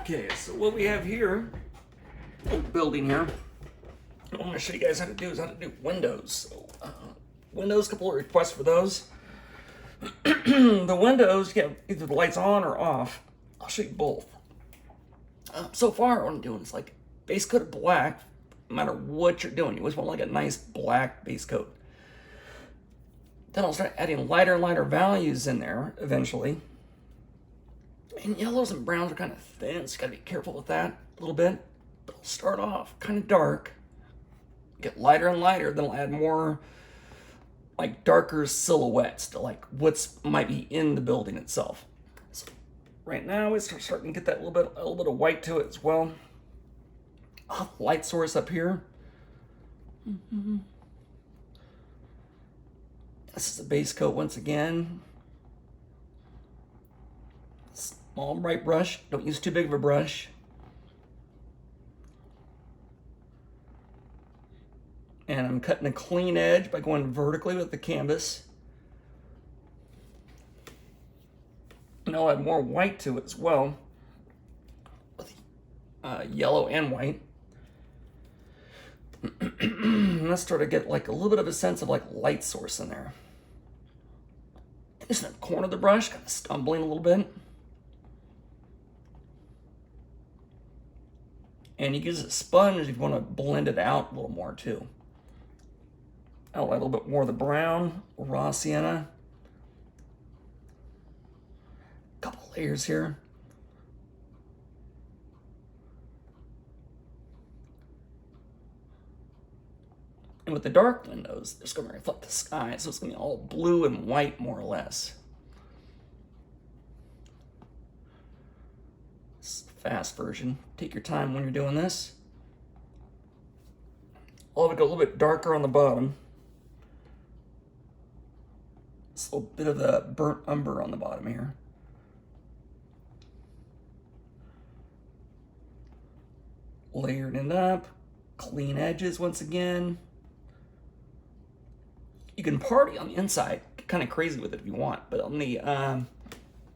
Okay, so what we have here, little building here, I'm going to show you guys how to do windows. So, windows, a couple of requests for those. The windows, you have either the lights on or off. I'll show you both. So far, what I'm doing is like base coat of black, no matter what you're doing. You always want like a nice black base coat. Then I'll start adding lighter and lighter values in there eventually. And yellows and browns are kind of thin, so you gotta be careful with that a little bit. But I'll start off kind of dark, get lighter and lighter, then I'll add more like darker silhouettes to like what's might be in the building itself. So right now it's starting to get that a little bit of white to it as well. Light source up here. This is a base coat once again. Small bright brush. Don't use too big of a brush. And I'm cutting a clean edge by going vertically with the canvas. And I'll add more white to it as well, with yellow and white. Let's start to get like a little bit of a sense of like light source in there. Just in the corner of the brush, kind of stumbling a little bit. And you use a sponge if you want to blend it out a little more too. I'll add a little bit more of the brown, raw sienna. A couple layers here. And with the dark windows, it's going to reflect the sky, so it's going to be all blue and white more or less. It's the fast version. Take your time when you're doing this. I'll have it go a little bit darker on the bottom. It's a little bit of the burnt umber on the bottom here. Layering it up. Clean edges once again. You can party on the inside, get kind of crazy with it if you want, but on the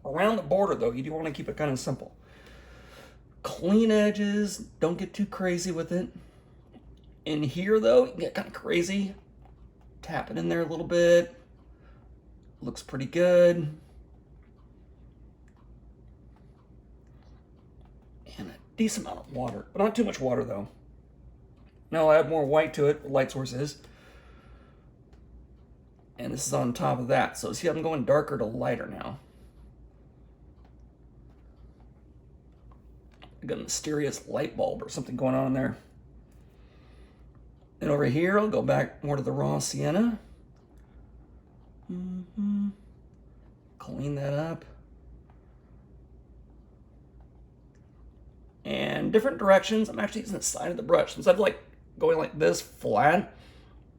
around the border though, you do want to keep it kind of simple. Clean edges, don't get too crazy with it. In here though, you can get kind of crazy. Tap it in there a little bit. Looks pretty good. And a decent amount of water, but not too much water though. Now I'll add more white to it, the light source is. And this is on top of that. So see, I'm going darker to lighter now. I got a mysterious light bulb or something going on in there. And over here, I'll go back more to the raw sienna. Clean that up. And different directions. I'm actually using the side of the brush. Instead of like going like this flat,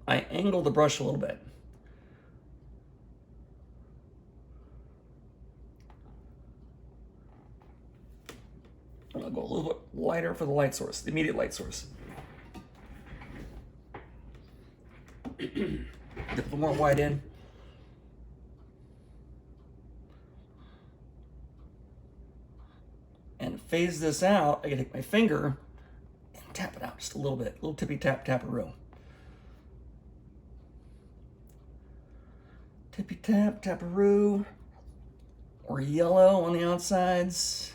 I angle the brush a little bit. I'll go a little bit lighter for the light source, the immediate light source. Get a little more white in. And to phase this out, I can take my finger and tap it out just a little bit. A little tippy tap, taparoo. Tippy tap, taparoo. Or yellow on the outsides.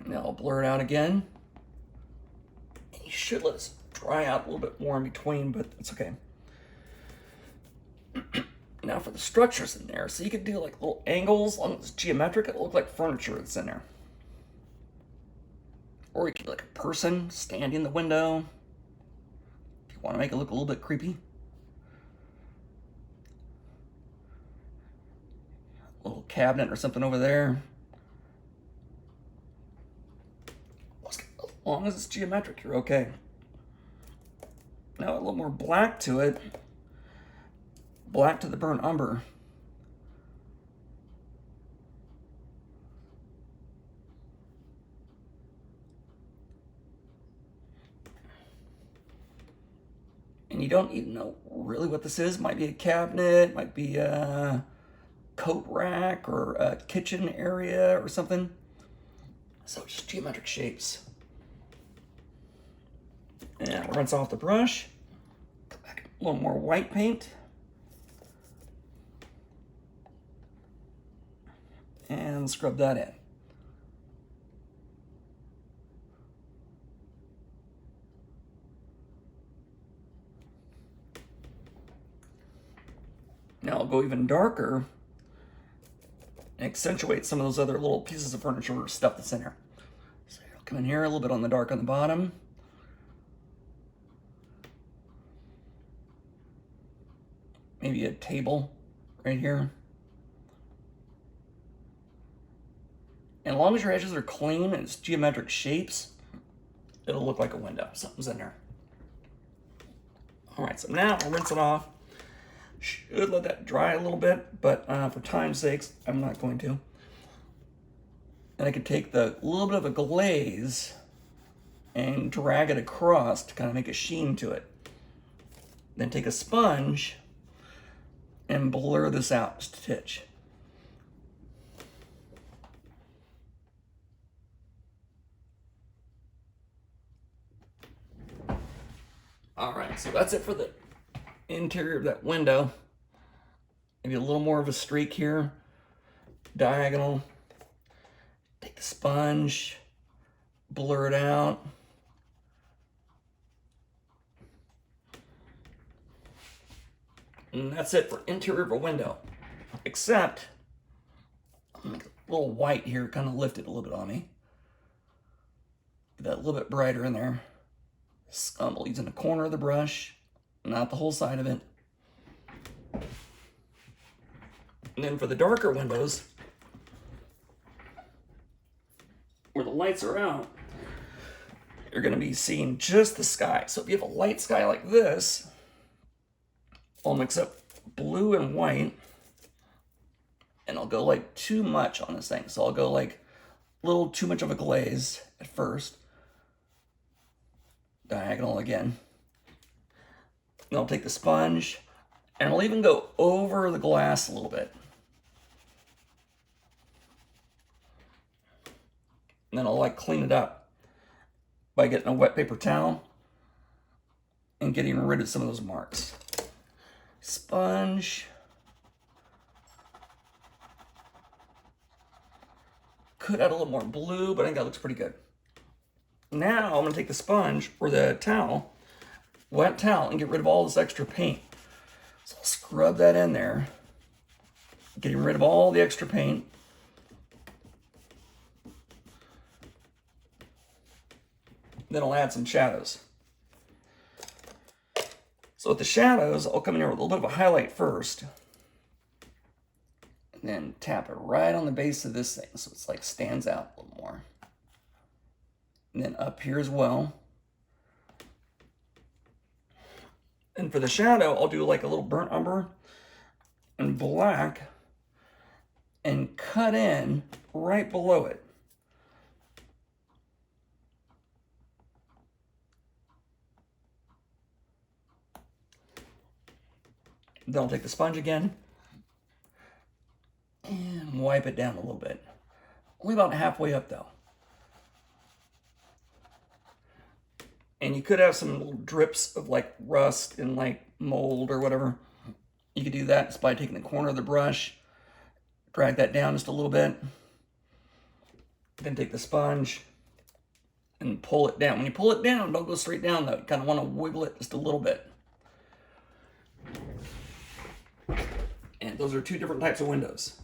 Now I'll blur it out again. And you should let this dry out a little bit more in between, but it's okay. Now for the structures in there, so you could do like little angles, as long as it's geometric, it'll look like furniture that's in there. Or you could do like a person standing in the window, if you want to make it look a little bit creepy. A little cabinet or something over there. As long as it's geometric, you're okay. Now a little more black to it. Black to the burnt umber. you don't even know really what this is. Might be a cabinet, might be a coat rack or a kitchen area or something. So just geometric shapes. And rinse off the brush. Come back, a little more white paint. And scrub that in. Now I'll go even darker and accentuate some of those other little pieces of furniture or stuff that's in here. So I'll come in here a little bit on the dark on the bottom. Maybe a table right here. And as long as your edges are clean and it's geometric shapes, it'll look like a window. Something's in there. All right, so now I'll rinse it off. Should let that dry a little bit, but for time's sakes, I'm not going to. And I could take the little bit of a glaze and drag it across to kind of make a sheen to it. Then take a sponge and blur this out just a titch. All right, so that's it for the interior of that window. Maybe a little more of a streak here, diagonal. Take the sponge, blur it out. And that's it for interior of a window. Except, I'll make a little white here, kind of lift it a little bit on me. Get that a little bit brighter in there. Scumble using the corner of the brush, not the whole side of it. And then for the darker windows, where the lights are out, you're going to be seeing just the sky. So if you have a light sky like this, I'll mix up blue and white, and I'll go like too much on this thing. So I'll go like a little too much of a glaze at first. Diagonal again. And I'll take the sponge, and I'll even go over the glass a little bit. And then I'll like clean it up by getting a wet paper towel and getting rid of some of those marks. Sponge. Could add a little more blue, but I think that looks pretty good. Now I'm going to take the sponge or the towel, wet towel, and get rid of all this extra paint. So I'll scrub that in there, getting rid of all the extra paint. Then I'll add some shadows. So with the shadows, I'll come in here with a little bit of a highlight first. And then tap it right on the base of this thing so it's like stands out a little more. And then up here as well. And for the shadow, I'll do like a little burnt umber and black and cut in right below it. Then I'll take the sponge again and wipe it down a little bit. Only about halfway up though. And you could have some little drips of like rust and like mold or whatever. You could do that just by taking the corner of the brush, drag that down just a little bit, then take the sponge and pull it down. When you pull it down, don't go straight down though. You kind of want to wiggle it just a little bit. And those are two different types of windows.